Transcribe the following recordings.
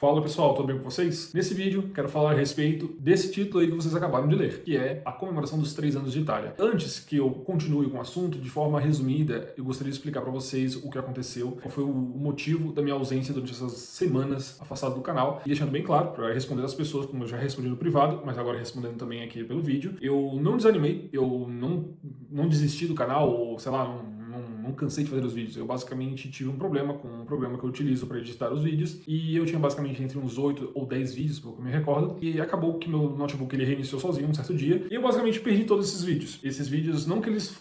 Fala pessoal, tudo bem com vocês? Nesse vídeo quero falar a respeito desse título aí que vocês acabaram de ler, que é a comemoração dos 3 anos de Itália. Antes que eu continue com o assunto, de forma resumida, eu gostaria de explicar para vocês o que aconteceu, qual foi o motivo da minha ausência durante essas semanas afastado do canal, e deixando bem claro, para responder as pessoas, como eu já respondi no privado, mas agora respondendo também aqui pelo vídeo, eu não desanimei, eu não desisti do canal, ou sei lá, não cansei de fazer os vídeos. Eu basicamente tive um problema com um programa que eu utilizo para editar os vídeos e eu tinha basicamente entre uns 8 ou 10 vídeos, pelo que eu me recordo, e acabou que meu notebook ele reiniciou sozinho um certo dia e eu basicamente perdi todos esses vídeos. Esses vídeos, não que eles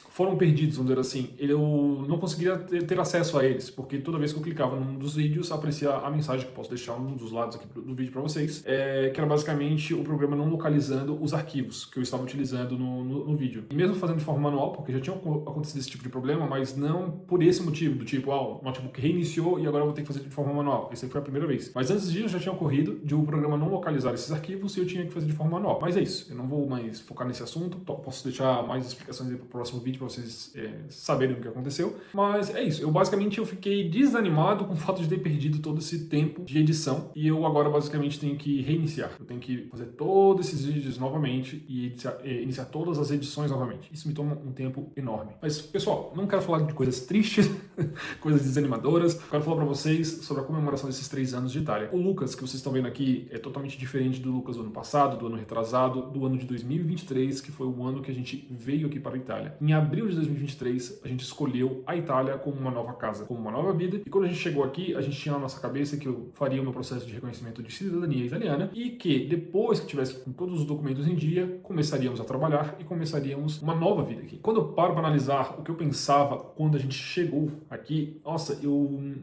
foram perdidos, vamos dizer assim, eu não conseguia ter acesso a eles, porque toda vez que eu clicava num dos vídeos, aparecia a mensagem que eu posso deixar um dos lados aqui do vídeo para vocês, que era basicamente o programa não localizando os arquivos que eu estava utilizando no vídeo. E mesmo fazendo de forma manual, porque já tinha acontecido esse tipo de problema, mas não por esse motivo, do tipo, o notebook reiniciou e agora eu vou ter que fazer de forma manual. Essa foi a primeira vez. Mas antes disso já tinha ocorrido de o programa não localizar esses arquivos e eu tinha que fazer de forma manual. Mas é isso, eu não vou mais focar nesse assunto, posso deixar mais explicações aí para o próximo vídeo para vocês saberem o que aconteceu. Mas é isso, eu basicamente fiquei desanimado com o fato de ter perdido todo esse tempo de edição e eu agora basicamente tenho que reiniciar. Eu tenho que fazer todos esses vídeos novamente e iniciar todas as edições novamente. Isso me toma um tempo enorme. Mas, pessoal, não quero falar de coisas tristes, coisas desanimadoras. Quero falar para vocês sobre a comemoração desses 3 anos de Itália. O Lucas, que vocês estão vendo aqui, é totalmente diferente do Lucas do ano passado, do ano retrasado, do ano de 2023, que foi o ano que a gente veio aqui para a Itália. Em abril de 2023, a gente escolheu a Itália como uma nova casa, como uma nova vida. E quando a gente chegou aqui, a gente tinha na nossa cabeça que eu faria o meu processo de reconhecimento de cidadania italiana e que depois que tivesse com todos os documentos em dia, começaríamos a trabalhar e começaríamos uma nova vida aqui. Quando eu paro para analisar o que eu pensava quando a gente chegou aqui, nossa,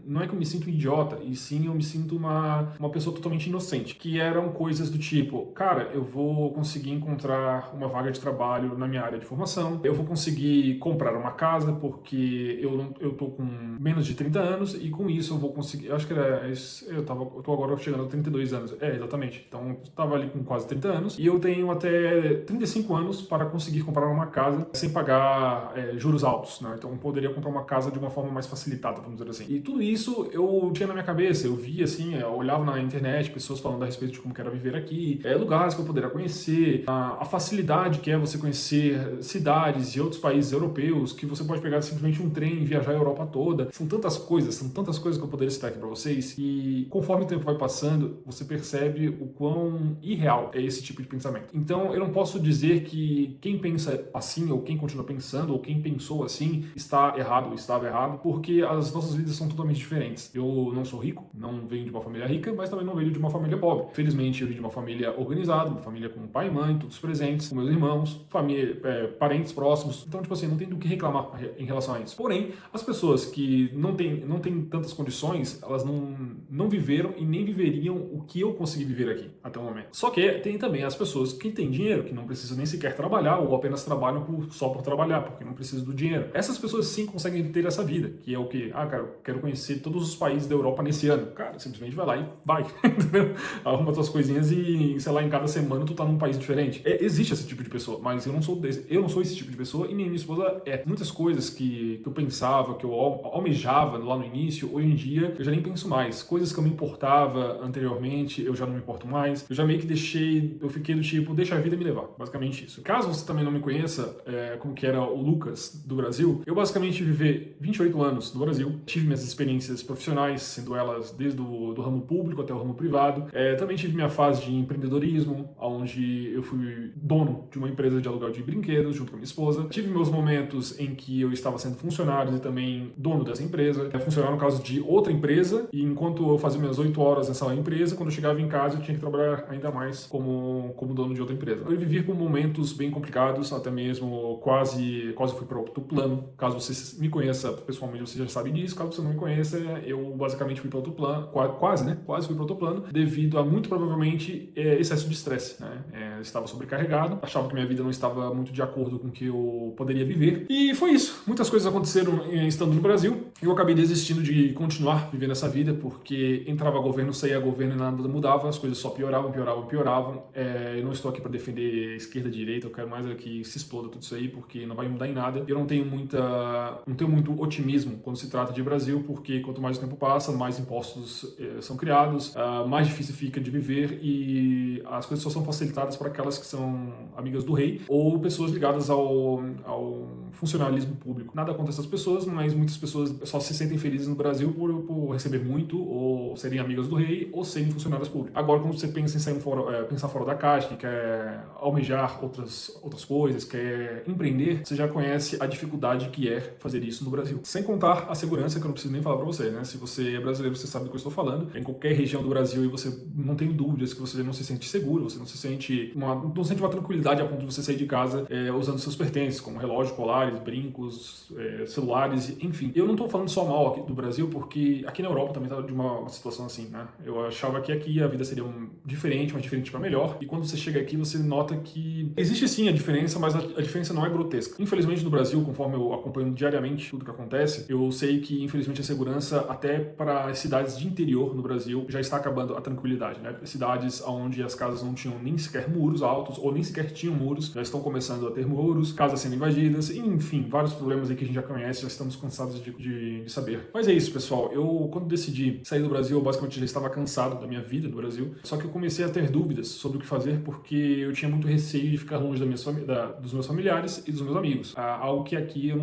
não é que eu me sinto um idiota, e sim eu me sinto uma pessoa totalmente inocente, que eram coisas do tipo, cara, eu vou conseguir encontrar uma vaga de trabalho na minha área de formação, eu vou conseguir comprar uma casa porque eu tô com menos de 30 anos e com isso eu vou conseguir, eu acho que eu tô agora chegando a 32 anos, exatamente, então eu tava ali com quase 30 anos e eu tenho até 35 anos para conseguir comprar uma casa sem pagar juros altos, né? Então eu poderia comprar uma casa de uma forma mais facilitada, vamos dizer assim. E tudo isso eu tinha na minha cabeça, eu via assim, eu olhava na internet, pessoas falando a respeito de como que era viver aqui, lugares que eu poderia conhecer, a facilidade que é você conhecer cidades e outros países europeus, que você pode pegar simplesmente um trem e viajar a Europa toda. São tantas coisas que eu poderia citar aqui para vocês e conforme o tempo vai passando, você percebe o quão irreal é esse tipo de pensamento. Então eu não posso dizer que quem pensa assim, ou quem continua pensando, ou quem pensou assim, está errado ou estava errado, porque as nossas vidas são totalmente diferentes. Eu não sou rico, não venho de uma família rica, mas também não venho de uma família pobre. Felizmente eu venho de uma família organizada, uma família com pai e mãe, todos presentes, com meus irmãos, família, parentes próximos. Então, tipo assim, não tem do que reclamar em relação a isso. Porém, as pessoas que não têm tantas condições, elas não viveram e nem viveriam o que eu consegui viver aqui até o momento. Só que tem também as pessoas que têm dinheiro, que não precisam nem sequer trabalhar ou apenas trabalham só por trabalhar, porque não precisam do dinheiro. Essas pessoas sim conseguem ter essa vida, que é o que, cara, eu quero conhecer todos os países da Europa nesse ano. Cara, simplesmente vai lá e vai, entendeu? Arruma tuas coisinhas e, sei lá, em cada semana tu tá num país diferente. Existe esse tipo de pessoa, mas eu não sou esse tipo de pessoa e nem minha esposa é. Muitas coisas que eu pensava, que eu almejava lá no início, hoje em dia eu já nem penso mais. Coisas que eu me importava anteriormente, eu já não me importo mais. Eu já meio que eu fiquei do tipo, deixa a vida me levar. Basicamente isso. Caso você também não me conheça, como que era o Lucas do Brasil, eu basicamente vivi 28 anos no Brasil, tive minhas experiências profissionais, sendo elas desde do ramo público até o ramo privado. Também tive minha fase de empreendedorismo, onde eu fui dono de uma empresa de aluguel de brinquedos junto com a minha esposa. Tive meus momentos em que eu estava sendo funcionário e também dono dessa empresa. Funcionário no caso de outra empresa, e enquanto eu fazia minhas 8 horas nessa empresa, quando eu chegava em casa eu tinha que trabalhar ainda mais como dono de outra empresa. Eu vivi por momentos bem complicados, até mesmo quase fui para outro plano. Caso você me conheça pessoalmente, você já sabe disso. Caso você não me conheça, eu basicamente fui para outro plano, quase fui para outro plano, devido a muito provavelmente excesso de estresse, né? Eu estava sobrecarregado, achava que minha vida não estava muito de acordo com o que eu poderia poderia viver. E foi isso. Muitas coisas aconteceram estando no Brasil. Eu acabei desistindo de continuar vivendo essa vida, porque entrava governo, saía governo e nada mudava, as coisas só pioravam. Eu não estou aqui para defender esquerda e direita, eu quero mais é que se exploda tudo isso aí, porque não vai mudar em nada. Eu não tenho muito otimismo quando se trata de Brasil, porque quanto mais o tempo passa, mais impostos são criados, mais difícil fica de viver e as coisas só são facilitadas para aquelas que são amigas do rei ou pessoas ligadas ao funcionalismo público. Nada contra essas pessoas, mas muitas pessoas só se sentem felizes no Brasil por receber muito, ou serem amigas do rei, ou serem funcionários públicos. Agora, quando você pensa em pensar fora da caixa, que quer almejar outras coisas, quer empreender, você já conhece a dificuldade que é fazer isso no Brasil. Sem contar a segurança, que eu não preciso nem falar para você, né? Se você é brasileiro, você sabe do que eu estou falando. Em qualquer região do Brasil e você não tem dúvidas que você não se sente seguro, você não sente uma tranquilidade a ponto de você sair de casa usando seus pertences, como relógio, colares, brincos, celulares, enfim. Eu não estou falando só mal aqui do Brasil, porque aqui na Europa também está de uma situação assim, né? Eu achava que aqui a vida seria diferente, mas diferente para melhor. E quando você chega aqui, você nota que existe sim a diferença, mas a diferença não é grotesca. Infelizmente no Brasil, conforme eu acompanho diariamente tudo que acontece, eu sei que infelizmente a segurança até para as cidades de interior no Brasil já está acabando a tranquilidade, né? Cidades onde as casas não tinham nem sequer muros altos ou nem sequer tinham muros, já estão começando a ter muros, casas sendo invadidas, enfim, vários problemas aí que a gente já conhece, já estamos cansados de saber. Mas é isso, pessoal. Eu, quando decidi sair do Brasil, eu basicamente já estava cansado da minha vida no Brasil, só que eu comecei a ter dúvidas sobre o que fazer porque eu tinha muito receio de ficar longe dos meus familiares e dos meus amigos. Algo que aqui eu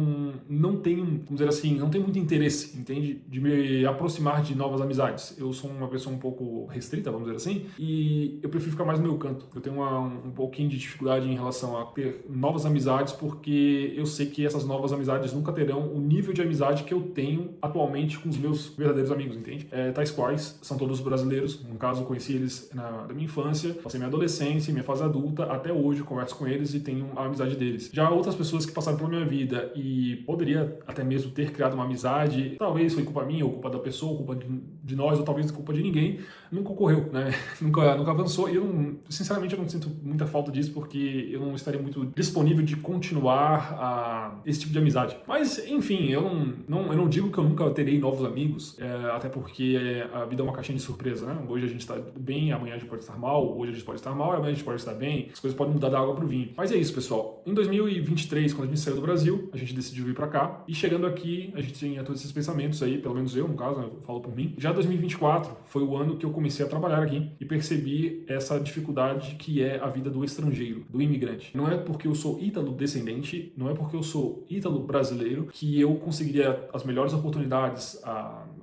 não tenho, vamos dizer assim, não tenho muito interesse, entende? De me aproximar de novas amizades. Eu sou uma pessoa um pouco restrita, vamos dizer assim, e eu prefiro ficar mais no meu canto. Eu tenho um pouquinho de dificuldade em relação a ter novas amizades, porque eu sei que essas novas amizades nunca terão o nível de amizade que eu tenho atualmente com os meus verdadeiros amigos, entende? Tais quais são todos brasileiros. No caso, eu conheci eles da minha infância, passei minha adolescência, minha fase adulta, até hoje converso com eles e tenho a amizade deles. Já outras pessoas que passaram pela minha vida e poderia até mesmo ter criado uma amizade, talvez foi culpa minha, ou culpa da pessoa, ou culpa de nós, ou talvez culpa de ninguém, nunca ocorreu, né? Nunca avançou, e sinceramente eu não sinto muita falta disso, porque eu não estaria muito disponível de continuar esse tipo de amizade. Mas, enfim, eu não digo que eu nunca terei novos amigos, até porque a vida é uma caixinha de surpresa, né? Hoje a gente está bem, amanhã a gente pode estar mal, hoje a gente pode estar mal, amanhã a gente pode estar bem, as coisas podem mudar da água pro vinho. Mas é isso, pessoal. Em 2023, quando a gente saiu do Brasil, a gente decidiu vir para cá, e chegando aqui, a gente tinha todos esses pensamentos aí, pelo menos eu, no caso, eu falo por mim. Já 2024 foi o ano que eu comecei a trabalhar aqui e percebi essa dificuldade que é a vida do estrangeiro, do imigrante. Não é porque eu sou ítalo-descendente, não é porque eu sou ítalo-brasileiro que eu conseguiria as melhores oportunidades,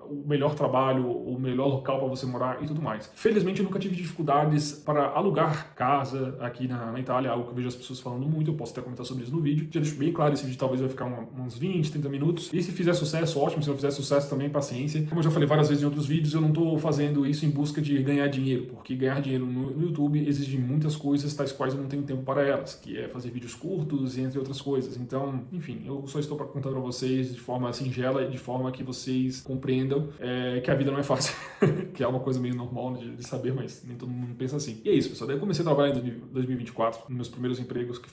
o melhor trabalho, o melhor local para você morar e tudo mais. Felizmente eu nunca tive dificuldades para alugar casa aqui na Itália, algo que eu vejo as pessoas falando muito, eu posso até comentar sobre isso no vídeo. Já deixo bem claro, esse vídeo talvez vai ficar uns 20, 30 minutos. E se fizer sucesso, ótimo. Se não fizer sucesso também, paciência. Como eu já falei várias vezes em outros vídeos, eu não estou fazendo isso em busca de ganhar dinheiro, porque ganhar dinheiro no YouTube exige muitas coisas, tais quais eu não tenho tempo para elas, que é fazer vídeos curtos e entre outras coisas. Então, enfim, eu só estou para contar para vocês de forma singela e de forma que vocês compreendam que a vida não é fácil, que é uma coisa meio normal de saber, mas nem todo mundo pensa assim. E é isso, pessoal. Daí eu comecei a trabalhar em 2024, nos meus primeiros empregos, que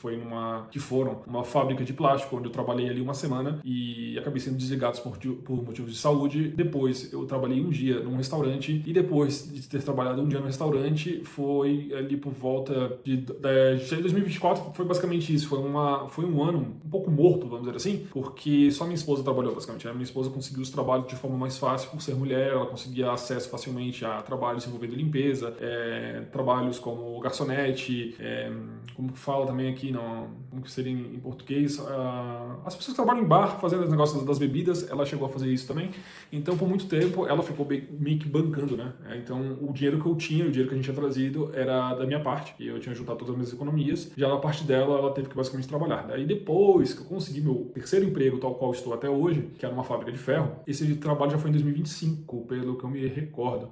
foram uma fábrica de plástico, onde eu trabalhei ali uma semana e acabei sendo desligado por motivos de saúde. Depois eu trabalhei um dia num restaurante e depois de ter trabalhado um dia no restaurante, foi ali por volta de 2024, foi basicamente isso. Foi um ano um pouco morto, vamos dizer assim, porque só minha esposa trabalhou basicamente. A minha esposa conseguiu os trabalhos de forma mais fácil por ser mulher, ela conseguia acesso facilmente a trabalhos envolvendo limpeza, trabalhos como garçonete, como que fala também aqui, como que seria em português, as pessoas que trabalham em bar, fazendo os negócios das bebidas, ela chegou a fazer isso também. Então, por muito tempo, ela ficou meio que bancando, né? Então, o dinheiro que eu tinha, o dinheiro que a gente tinha trazido, era da minha parte, e eu tinha juntado todas as minhas economias. Já na parte dela, ela teve que basicamente trabalhar. Daí, depois que eu consegui meu terceiro emprego, tal qual estou até hoje, que era uma fábrica de ferro, esse trabalho já foi em 2025, pelo que eu me recordo.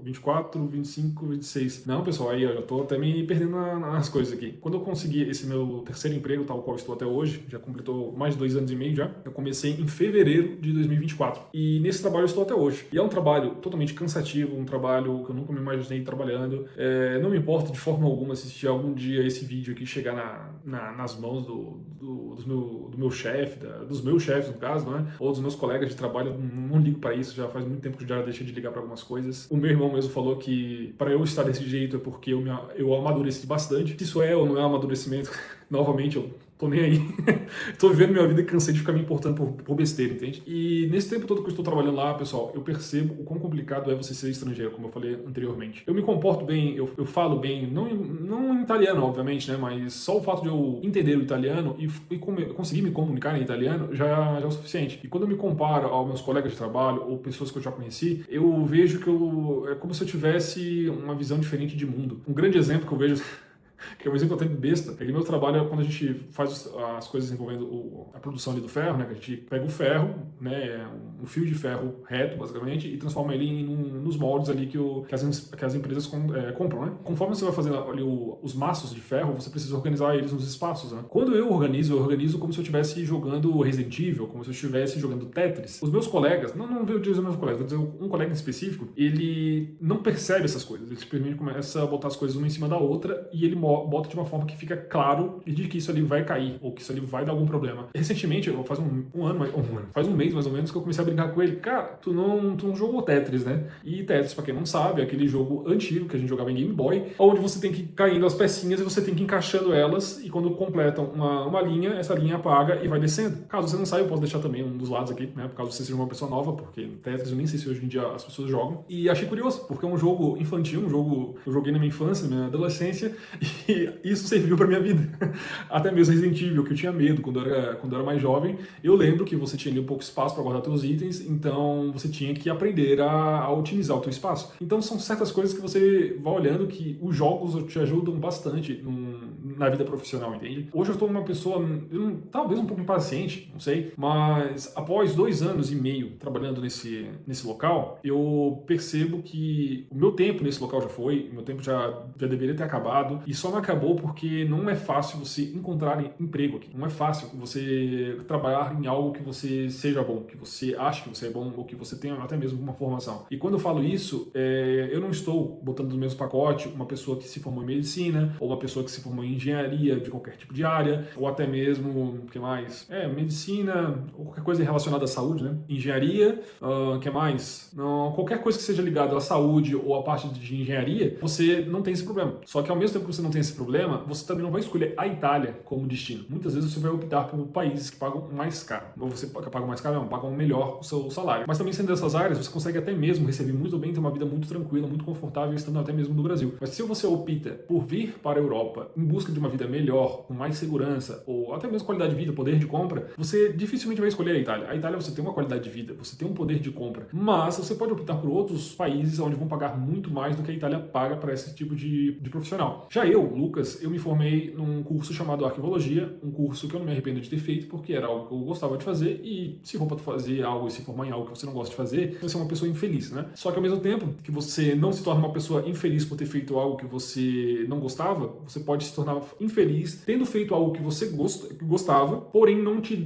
24, 25, 26. Não, pessoal, aí eu já tô até me perdendo nas coisas aqui. Quando eu consegui esse meu terceiro emprego, tal qual estou até hoje, já completou mais de 2 anos e meio já, eu comecei em fevereiro de 2024. E nesse trabalho eu estou até hoje. E é um trabalho totalmente cansativo, um trabalho que eu nunca me imaginei trabalhando. Não me importa de forma alguma se algum dia esse vídeo aqui chegar nas mãos do meu chefe, dos meus chefes no caso, né? Ou dos meus colegas de trabalho. Eu não ligo para isso, já faz muito tempo que eu já deixei de ligar para algumas coisas. O meu irmão mesmo falou que para eu estar desse jeito é porque eu amadureci bastante. Se isso é ou não é amadurecimento, novamente eu tô nem aí. Tô vivendo minha vida e cansei de ficar me importando por besteira, entende? E nesse tempo todo que eu estou trabalhando lá, pessoal, eu percebo o quão complicado é você ser estrangeiro, como eu falei anteriormente. Eu me comporto bem, eu falo bem, não em italiano, obviamente, né? Mas só o fato de eu entender o italiano e conseguir me comunicar em italiano já é o suficiente. E quando eu me comparo aos meus colegas de trabalho ou pessoas que eu já conheci, eu vejo que é como se eu tivesse uma visão diferente de mundo. Um grande exemplo que eu vejo que é um exemplo até besta, é que meu trabalho é quando a gente faz as coisas envolvendo a produção ali do ferro, né, que a gente pega o ferro, né, um fio de ferro reto, basicamente, e transforma ele nos moldes ali que as empresas compram, né. Conforme você vai fazendo ali os maços de ferro, você precisa organizar eles nos espaços, né. Quando eu organizo como se eu estivesse jogando Resident Evil, como se eu estivesse jogando Tetris. Os meus colegas, não vou dizer os meus colegas, vou dizer um colega em específico, ele não percebe essas coisas, ele simplesmente começa a botar as coisas uma em cima da outra e ele bota de uma forma que fica claro de que isso ali vai cair, ou que isso ali vai dar algum problema. Recentemente, faz faz um mês mais ou menos, que eu comecei a brincar com ele. Cara, tu não jogou Tetris, né? E Tetris, pra quem não sabe, é aquele jogo antigo que a gente jogava em Game Boy, onde você tem que ir caindo as pecinhas e você tem que ir encaixando elas, e quando completam uma linha, essa linha apaga e vai descendo. Caso você não saiba, eu posso deixar também um dos lados aqui, né? Por caso você seja uma pessoa nova, porque Tetris eu nem sei se hoje em dia as pessoas jogam. E achei curioso, porque é um jogo infantil, um jogo que eu joguei na minha infância, na minha adolescência, e isso serviu pra minha vida. Até mesmo Resident Evil, que eu tinha medo quando eu era mais jovem. Eu lembro que você tinha ali um pouco de espaço para guardar seus itens, então você tinha que aprender a otimizar o teu espaço. Então são certas coisas que você vai olhando que os jogos te ajudam bastante na vida profissional, entende? Hoje eu estou uma pessoa, talvez um pouco impaciente, não sei, mas após 2 anos e meio trabalhando nesse local, eu percebo que o meu tempo nesse local já foi, o meu tempo já deveria ter acabado, e só não acabou porque não é fácil você encontrar emprego aqui. Não é fácil você trabalhar em algo que você seja bom, que você ache que você é bom, ou que você tenha até mesmo uma formação. E quando eu falo isso, eu não estou botando no mesmo pacote uma pessoa que se formou em medicina, ou uma pessoa que se formou em engenharia de qualquer tipo de área, ou até mesmo, o que mais? Medicina, ou qualquer coisa relacionada à saúde, né? Engenharia, o que mais? Não, qualquer coisa que seja ligada à saúde ou à parte de engenharia, você não tem esse problema. Só que ao mesmo tempo que você não tem esse problema, você também não vai escolher a Itália como destino. Muitas vezes você vai optar por países que pagam mais caro. Ou você paga mais caro, não, pagam melhor o seu salário. Mas também sendo dessas áreas, você consegue até mesmo receber muito bem, ter uma vida muito tranquila, muito confortável, estando até mesmo no Brasil. Mas se você opta por vir para a Europa em busca de uma vida melhor, com mais segurança, ou até mesmo qualidade de vida, poder de compra, você dificilmente vai escolher a Itália. A Itália você tem uma qualidade de vida, você tem um poder de compra, mas você pode optar por outros países onde vão pagar muito mais do que a Itália paga para esse tipo de profissional. Já eu, Lucas, eu me formei num curso chamado Arquivologia, um curso que eu não me arrependo de ter feito, porque era algo que eu gostava de fazer, e se for para fazer algo e se formar em algo que você não gosta de fazer, você é uma pessoa infeliz, né? Só que ao mesmo tempo que você não se torna uma pessoa infeliz por ter feito algo que você não gostava, você pode se tornar infeliz tendo feito algo que você gostava, porém não te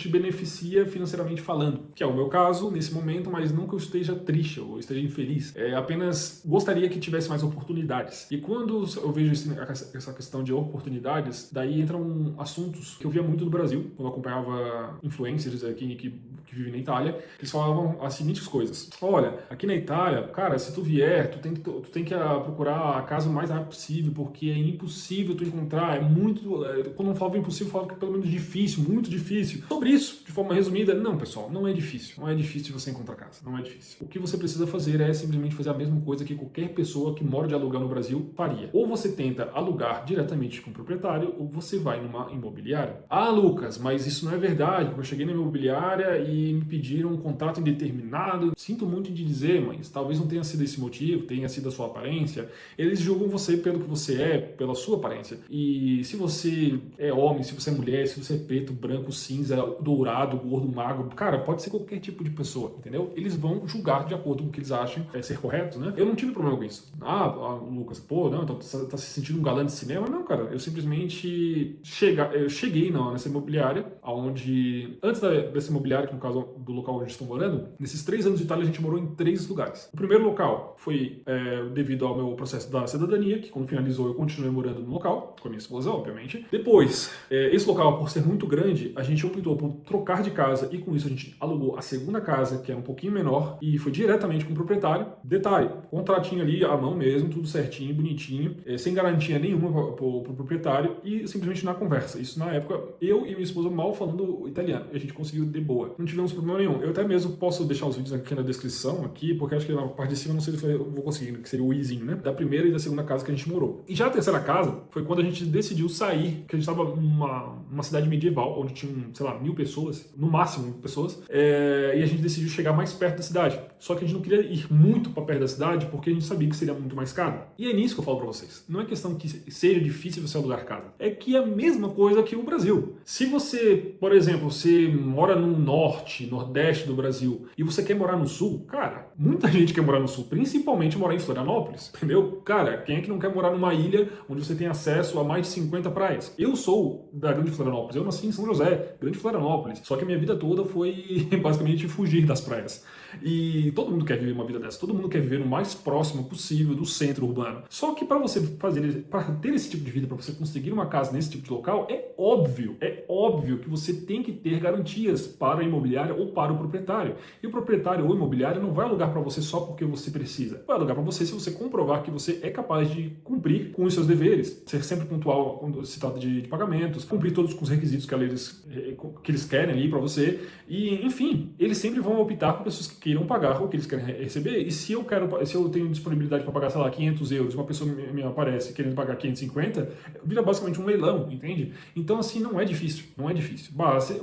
beneficia financeiramente falando, que é o meu caso nesse momento, mas não que eu esteja triste ou esteja infeliz, apenas gostaria que tivesse mais oportunidades. E quando eu vejo essa questão de oportunidades, daí entram assuntos que eu via muito no Brasil, quando eu acompanhava influencers aqui que vivem na Itália, eles falavam as seguintes coisas: olha, aqui na Itália, cara, se tu vier, tu tem que procurar a casa o mais rápido possível, porque é impossível tu encontrar, quando eu falava impossível, eu falava que é pelo menos difícil, muito difícil. Sobre isso, de forma resumida, não, pessoal, não é difícil você encontrar casa, não é difícil. O que você precisa fazer é simplesmente fazer a mesma coisa que qualquer pessoa que mora de alugar no Brasil faria. Ou você tenta alugar diretamente com o proprietário, ou você vai numa imobiliária. Ah, Lucas, mas isso não é verdade, porque eu cheguei na imobiliária e me pediram um contrato indeterminado. Sinto muito de dizer, mas talvez não tenha sido esse motivo, tenha sido a sua aparência. Eles julgam você pelo que você é, é pela sua aparência. E se você é homem, se você é mulher, se você é preto, branco, cinza, dourado, gordo, magro, cara, pode ser qualquer tipo de pessoa, entendeu? Eles vão julgar de acordo com o que eles acham ser correto, né? Eu não tive problema com isso. Lucas, pô, não, então tá se sentindo um galã de cinema? Não, cara, eu simplesmente cheguei nessa imobiliária, onde, antes dessa imobiliária, que no caso do local onde estou morando, nesses 3 anos de Itália a gente morou em 3 lugares. O primeiro local foi devido ao meu processo da cidadania, que quando finalizou eu continuei morando no local, com a minha esposa, obviamente. Depois, esse local, por ser muito grande, a gente optou por trocar de casa e com isso a gente alugou a segunda casa, que é um pouquinho menor, e foi diretamente com o proprietário. Detalhe, contratinho ali à mão mesmo, tudo certinho, bonitinho, sem garantia nenhuma pro proprietário e simplesmente na conversa. Isso na época, eu e minha esposa mal falando italiano, e a gente conseguiu de boa. Não tivemos problema nenhum. Eu até mesmo posso deixar os vídeos aqui na descrição, porque acho que na parte de cima, não sei se eu vou conseguir, que seria o izinho, né? Da primeira e da segunda casa que a gente morou. E já a terceira casa foi quando a gente decidiu sair, que a gente estava numa cidade medieval, onde tinham, sei lá, 1000 pessoas, no máximo 1000 pessoas, e a gente decidiu chegar mais perto da cidade. Só que a gente não queria ir muito para perto da cidade, porque a gente sabia que seria muito mais caro. E é nisso que eu falo para vocês. Não é questão que seja difícil você alugar casa. É que é a mesma coisa que o Brasil. Se você, por exemplo, você mora no norte, nordeste do Brasil, e você quer morar no sul, cara, muita gente quer morar no sul, principalmente morar em Florianópolis, entendeu? Cara, quem é que não quer morar numa ilha onde você tem acesso a mais de 50 praias? Eu sou da Grande Florianópolis, eu nasci em São José, Grande Florianópolis, só que a minha vida toda foi basicamente fugir das praias. E todo mundo quer viver uma vida dessa, todo mundo quer viver o mais próximo possível do centro urbano. Só que para você ter esse tipo de vida, para você conseguir uma casa nesse tipo de local, é óbvio que você tem que ter garantias para a imobiliária ou para o proprietário. E o proprietário ou imobiliário não vai alugar para você só porque você precisa. Vai alugar para você se você comprovar que você é capaz de cumprir com os seus deveres, ser sempre pontual quando se trata de pagamentos, cumprir todos os requisitos que eles querem ali para você. E, enfim, eles sempre vão optar por pessoas que queiram pagar o que eles querem receber. E se eu tenho disponibilidade para pagar, sei lá, 500 euros, uma pessoa me aparece querendo pagar 550, vira basicamente um leilão, entende? Então, assim, não é difícil.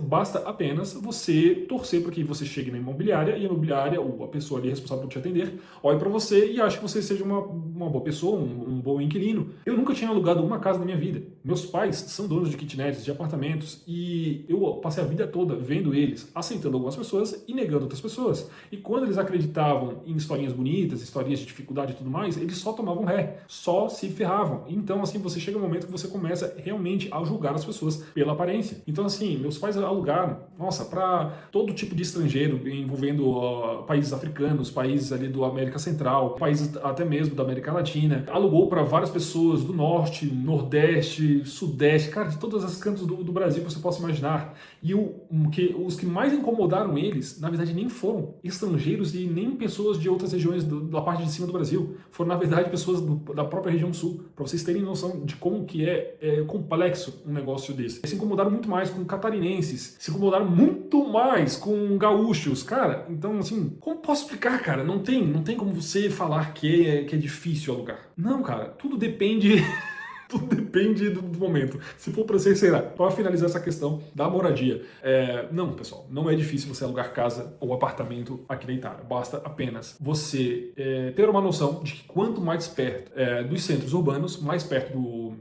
Basta apenas você torcer para que você chegue na imobiliária e a imobiliária, ou a pessoa ali responsável por te atender, olhe para você e ache que você seja uma boa pessoa, um bom inquilino. Eu nunca tinha alugado uma casa na minha vida. Meus pais são donos de kitnets, de apartamentos, e eu passei a vida toda vendo eles aceitando algumas pessoas e negando outras pessoas. E quando eles acreditavam em historinhas bonitas, historinhas de dificuldade e tudo mais, eles só tomavam ré, só se ferravam. Então, assim, você chega um momento que você começa realmente a julgar as pessoas pela aparência. Então, assim, meus pais alugaram, nossa, para todo tipo de estrangeiro, envolvendo países africanos, países ali do América Central, países até mesmo da América Latina. Alugou para várias pessoas do norte, nordeste, sudeste, cara, de todos os cantos do Brasil que você possa imaginar. E os que mais incomodaram eles, na verdade, nem foram estrangeiros e nem pessoas de outras regiões da parte de cima do Brasil. Foram, na verdade, pessoas da própria região sul, para vocês terem noção de como que é complexo um negócio desse. Eles se incomodaram muito mais com catarinenses, se incomodaram muito mais com gaúchos, cara. Então, assim, como posso explicar, cara? Não tem como você falar que é difícil alugar. Não, cara, tudo depende... Tudo depende do momento. Se for para ser, será. Para finalizar essa questão da moradia. Não, pessoal, não é difícil você alugar casa ou apartamento aqui na Itália. Basta apenas você ter uma noção de que quanto mais perto dos centros urbanos, mais perto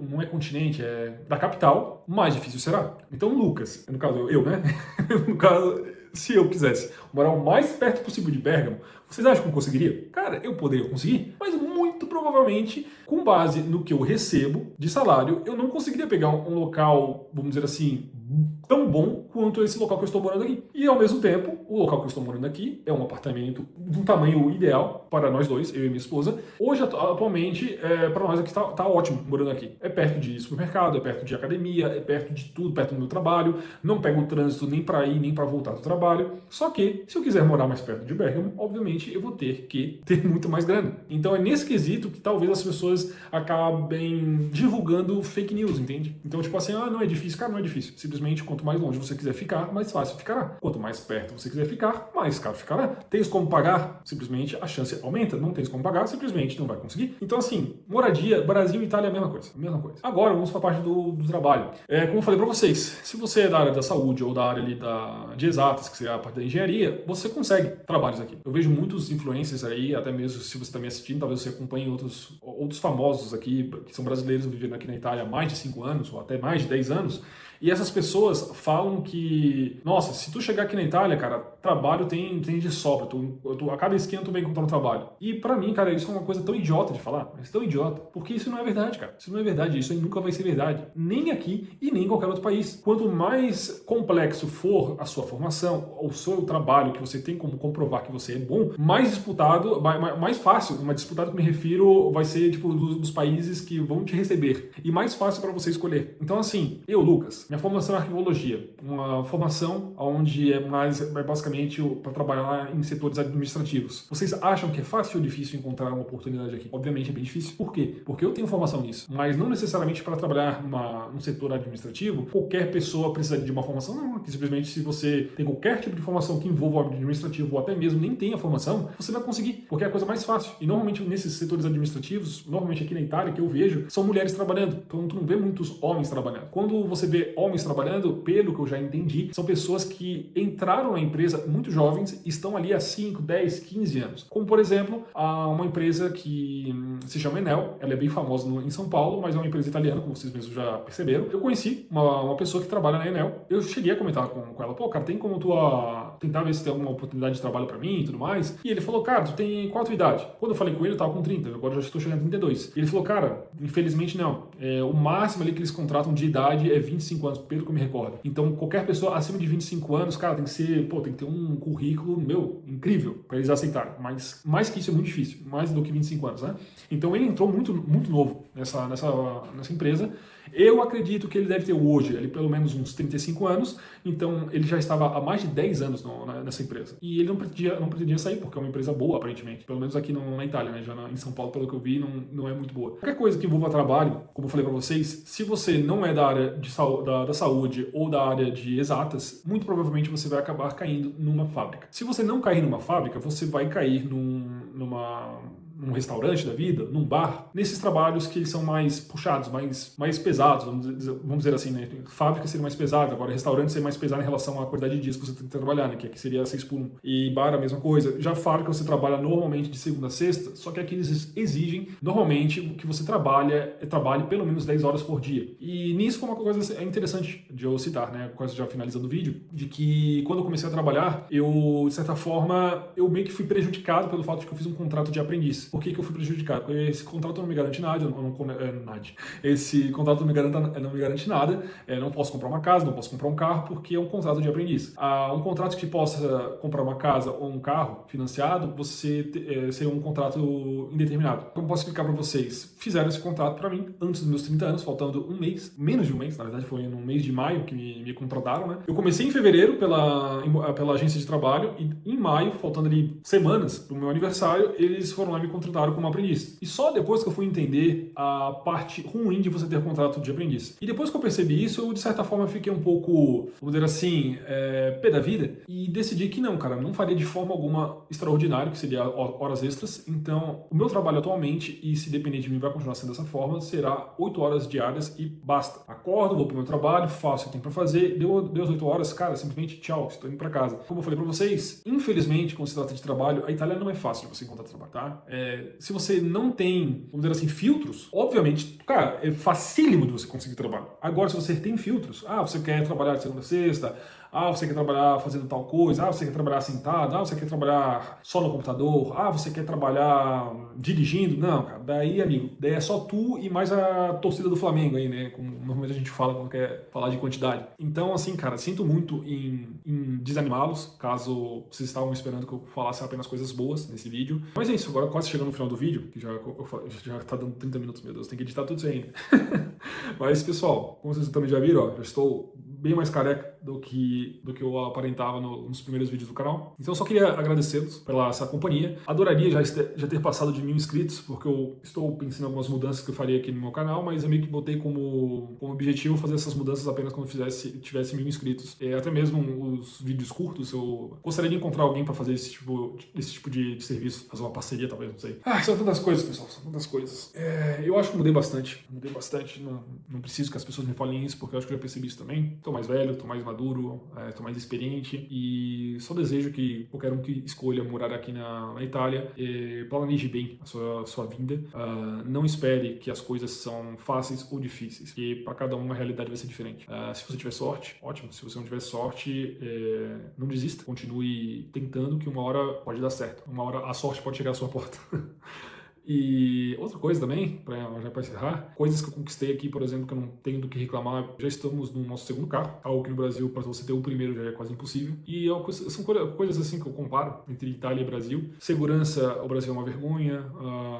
não é continente, é da capital, mais difícil será. Então, Lucas, no caso eu, né? No caso, se eu quisesse morar o mais perto possível de Bergamo, vocês acham que eu conseguiria? Cara, eu poderia conseguir, mas muito provavelmente, com base no que eu recebo de salário, eu não conseguiria pegar um local, vamos dizer assim, tão bom quanto esse local que eu estou morando aqui. E ao mesmo tempo, o local que eu estou morando aqui é um apartamento de um tamanho ideal para nós dois, eu e minha esposa. Hoje, atualmente, para nós aqui tá ótimo morando aqui. É perto de supermercado, é perto de academia, é perto de tudo, perto do meu trabalho. Não pego o trânsito nem para ir, nem para voltar do trabalho. Só que, se eu quiser morar mais perto de Bergamo, obviamente eu vou ter que ter muito mais grana. Então é nesse quesito que talvez as pessoas acabem divulgando fake news, entende? Então, tipo assim, não é difícil, cara, não é difícil. Simplesmente, quanto mais longe você quiser ficar, mais fácil ficará. Quanto mais perto você quiser ficar, mais caro ficará. Tens como pagar? Simplesmente a chance aumenta. Não tens como pagar, simplesmente não vai conseguir. Então, assim, moradia, Brasil e Itália é a mesma coisa. A mesma coisa. Agora, vamos para a parte do trabalho. Como eu falei para vocês, se você é da área da saúde ou da área ali de exatas, que seria a parte da engenharia, você consegue trabalhos aqui. Eu vejo muitos influencers aí, até mesmo se você está me assistindo, talvez você acompanhe outros famosos aqui, que são brasileiros vivendo aqui na Itália há mais de 5 anos, ou até mais de 10 anos, e essas pessoas falam que, nossa, se tu chegar aqui na Itália, cara, trabalho tem de sobra. A cada esquina tu vai encontrar um trabalho. E pra mim, cara, isso é uma coisa tão idiota de falar, mas tão idiota. Porque isso não é verdade, cara. Isso não é verdade. Isso aí nunca vai ser verdade. Nem aqui e nem em qualquer outro país. Quanto mais complexo for a sua formação, o seu trabalho, que você tem como comprovar que você é bom, mais disputado, mais fácil, uma disputada que me refiro, vai ser, tipo, dos países que vão te receber. E mais fácil pra você escolher. Então, assim, eu, Lucas, minha formação é arquivologia, uma formação onde é basicamente para trabalhar em setores administrativos. Vocês acham que é fácil ou difícil encontrar uma oportunidade aqui? Obviamente é bem difícil. Por quê? Porque eu tenho formação nisso, mas não necessariamente para trabalhar num setor administrativo, qualquer pessoa precisa de uma formação, não, que simplesmente se você tem qualquer tipo de formação que envolva o administrativo ou até mesmo nem tenha formação, você vai conseguir, porque é a coisa mais fácil. E normalmente nesses setores administrativos, normalmente aqui na Itália, que eu vejo, são mulheres trabalhando. Então tu não vê muitos homens trabalhando. Quando você vê homens trabalhando, pelo que eu já entendi, são pessoas que entraram na empresa muito jovens, estão ali há 5, 10, 15 anos. Como, por exemplo, uma empresa que se chama Enel, ela é bem famosa em São Paulo, mas é uma empresa italiana, como vocês mesmos já perceberam. Eu conheci uma pessoa que trabalha na Enel, eu cheguei a comentar com ela, pô, cara, tem como tu tentar ver se tem alguma oportunidade de trabalho pra mim e tudo mais? E ele falou, cara, tu tem qual a tua idade? Quando eu falei com ele, eu tava com 30, agora eu já estou chegando a 32. E ele falou, cara, infelizmente não, o máximo ali que eles contratam de idade é 25 anos, pelo que eu me recordo. Então, qualquer pessoa acima de 25 anos, cara, tem que ter um currículo, incrível para eles aceitarem. Mas mais que isso é muito difícil, mais do que 25 anos, né? Então, ele entrou muito novo nessa empresa. Eu acredito que ele deve ter hoje, pelo menos uns 35 anos, então ele já estava há mais de 10 anos nessa empresa. E ele não pretendia sair, porque é uma empresa boa, aparentemente. Pelo menos aqui na Itália, né? Já em São Paulo, pelo que eu vi, não é muito boa. Qualquer coisa que envolva trabalho, como eu falei para vocês, se você não é da área da saúde ou da área de exatas, muito provavelmente você vai acabar caindo numa fábrica. Se você não cair numa fábrica, você vai cair num restaurante da vida, num bar, nesses trabalhos que são mais puxados, mais pesados, vamos dizer assim, né? Fábrica seria mais pesada, agora restaurante seria mais pesado em relação à quantidade de dias que você tem que trabalhar, né? Que aqui seria 6 por 1. E bar a mesma coisa. Já fábrica você trabalha normalmente de segunda a sexta, só que aqui eles exigem normalmente que você trabalhe pelo menos 10 horas por dia. E nisso foi uma coisa interessante de eu citar, né? Quase já finalizando o vídeo, de que quando eu comecei a trabalhar, eu, de certa forma, eu meio que fui prejudicado pelo fato de que eu fiz um contrato de aprendiz. Por que eu fui prejudicado? Porque esse contrato não me garante nada, esse contrato não me garante nada, não posso comprar uma casa, não posso comprar um carro, porque é um contrato de aprendiz. Um contrato que possa comprar uma casa ou um carro financiado, seria um contrato indeterminado. Como posso explicar para vocês? Fizeram esse contrato para mim antes dos meus 30 anos, faltando um mês, menos de um mês, na verdade foi no mês de maio que me contrataram, né? Eu comecei em fevereiro pela agência de trabalho e em maio, faltando ali semanas pro meu aniversário, eles foram lá e me contrataram como aprendiz. E só depois que eu fui entender a parte ruim de você ter contrato de aprendiz. E depois que eu percebi isso, eu de certa forma fiquei um pouco, vamos dizer assim, pé da vida e decidi que não, cara, não faria de forma alguma extraordinário, que seria horas extras. Então, o meu trabalho atualmente, e se depender de mim vai continuar sendo dessa forma, será 8 horas diárias e basta. Acordo, vou pro meu trabalho, faço o que tem pra fazer, deu as 8 horas, cara, simplesmente tchau, estou indo pra casa. Como eu falei pra vocês, infelizmente, quando se trata de trabalho, a Itália não é fácil de você encontrar trabalho, tá? Se você não tem, vamos dizer assim, filtros, obviamente, cara, é facílimo de você conseguir trabalho. Agora, se você tem filtros, você quer trabalhar de segunda a sexta, você quer trabalhar fazendo tal coisa, você quer trabalhar sentado, você quer trabalhar só no computador, você quer trabalhar dirigindo. Não, cara, daí, amigo, daí é só tu e mais a torcida do Flamengo aí, né? Como normalmente a gente fala quando quer falar de quantidade. Então, assim, cara, sinto muito em desanimá-los, caso vocês estavam esperando que eu falasse apenas coisas boas nesse vídeo. Mas é isso, agora quase chegando no final do vídeo, que já tá dando 30 minutos, meu Deus, tem que editar tudo isso aí ainda. Mas, pessoal, como vocês também já viram, já estou bem mais careca do que eu aparentava nos primeiros vídeos do canal. Então eu só queria agradecê-los pela essa companhia. Adoraria já ter passado de 1000 inscritos, porque eu estou pensando em algumas mudanças que eu faria aqui no meu canal, mas eu meio que botei como objetivo fazer essas mudanças apenas quando tivesse 1000 inscritos. Até mesmo os vídeos curtos, eu gostaria de encontrar alguém para fazer esse tipo de serviço, fazer uma parceria talvez, não sei. São tantas coisas, pessoal, são tantas coisas. Eu acho que mudei bastante, não preciso que as pessoas me falem isso, porque eu acho que eu já percebi isso também. Tô mais velho, tô mais maduro, tô mais experiente, e só desejo que qualquer um que escolha morar aqui na Itália planeje bem a sua vinda. Não espere que as coisas são fáceis ou difíceis, porque para cada um a realidade vai ser diferente. Se você tiver sorte, ótimo. Se você não tiver sorte, não desista. Continue tentando, que uma hora pode dar certo. Uma hora a sorte pode chegar à sua porta. E outra coisa também, já para encerrar, coisas que eu conquistei aqui, por exemplo, que eu não tenho do que reclamar, já estamos no nosso segundo carro, algo que no Brasil, para você ter o primeiro, já é quase impossível. E são coisas assim que eu comparo entre Itália e Brasil. Segurança, o Brasil é uma vergonha,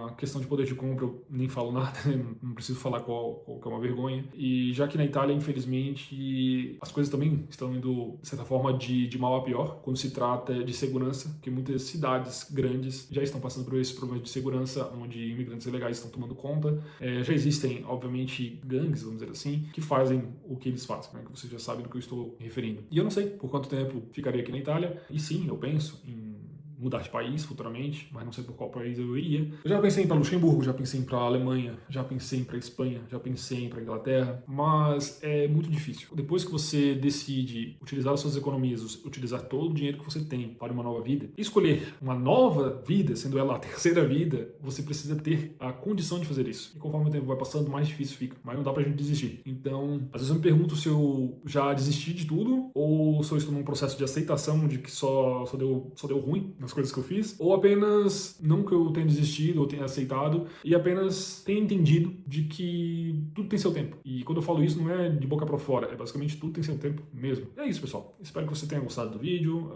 a questão de poder de compra, eu nem falo nada, não preciso falar qual que é uma vergonha. E já que na Itália, infelizmente, as coisas também estão indo, de certa forma, de mal a pior, quando se trata de segurança, porque muitas cidades grandes já estão passando por esses problemas de segurança, onde imigrantes ilegais estão tomando conta. Já existem, obviamente, gangues, vamos dizer assim, que fazem o que eles fazem, né? Que vocês já sabem do que eu estou me referindo. E eu não sei por quanto tempo ficaria aqui na Itália, e sim, eu penso em mudar de país futuramente, mas não sei por qual país eu iria. Eu já pensei em ir para Luxemburgo, já pensei em ir para a Alemanha, já pensei em ir para a Espanha, já pensei em ir para a Inglaterra, mas é muito difícil. Depois que você decide utilizar as suas economias, utilizar todo o dinheiro que você tem para uma nova vida, escolher uma nova vida, sendo ela a terceira vida, você precisa ter a condição de fazer isso. E conforme o tempo vai passando, mais difícil fica, mas não dá pra gente desistir. Então, às vezes eu me pergunto se eu já desisti de tudo, ou se eu estou num processo de aceitação de que só deu ruim nas coisas que eu fiz, ou apenas não que eu tenha desistido ou tenha aceitado, e apenas tenha entendido de que tudo tem seu tempo. E quando eu falo isso, não é de boca pra fora, é basicamente tudo tem seu tempo mesmo. E é isso, pessoal. Espero que você tenha gostado do vídeo.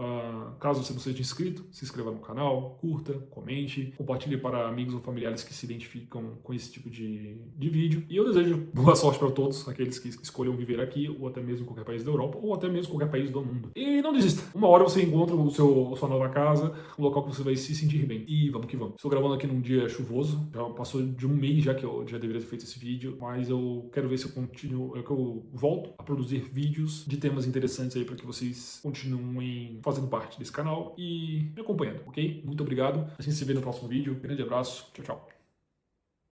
Caso você não seja inscrito, se inscreva no canal, curta, comente, compartilhe para amigos ou familiares que se identificam com esse tipo de vídeo. E eu desejo boa sorte para todos aqueles que escolham viver aqui, ou até mesmo em qualquer país da Europa, ou até mesmo qualquer país do mundo. E não desista. Uma hora você encontra sua nova casa, um local que você vai se sentir bem. E vamos que vamos. Estou gravando aqui num dia chuvoso, já passou de um mês já que eu já deveria ter feito esse vídeo, mas eu quero ver se eu continuo, que eu volto a produzir vídeos de temas interessantes aí para que vocês continuem fazendo parte desse canal e me acompanhando, ok? Muito obrigado. A gente se vê no próximo vídeo. Grande abraço. Tchau, tchau.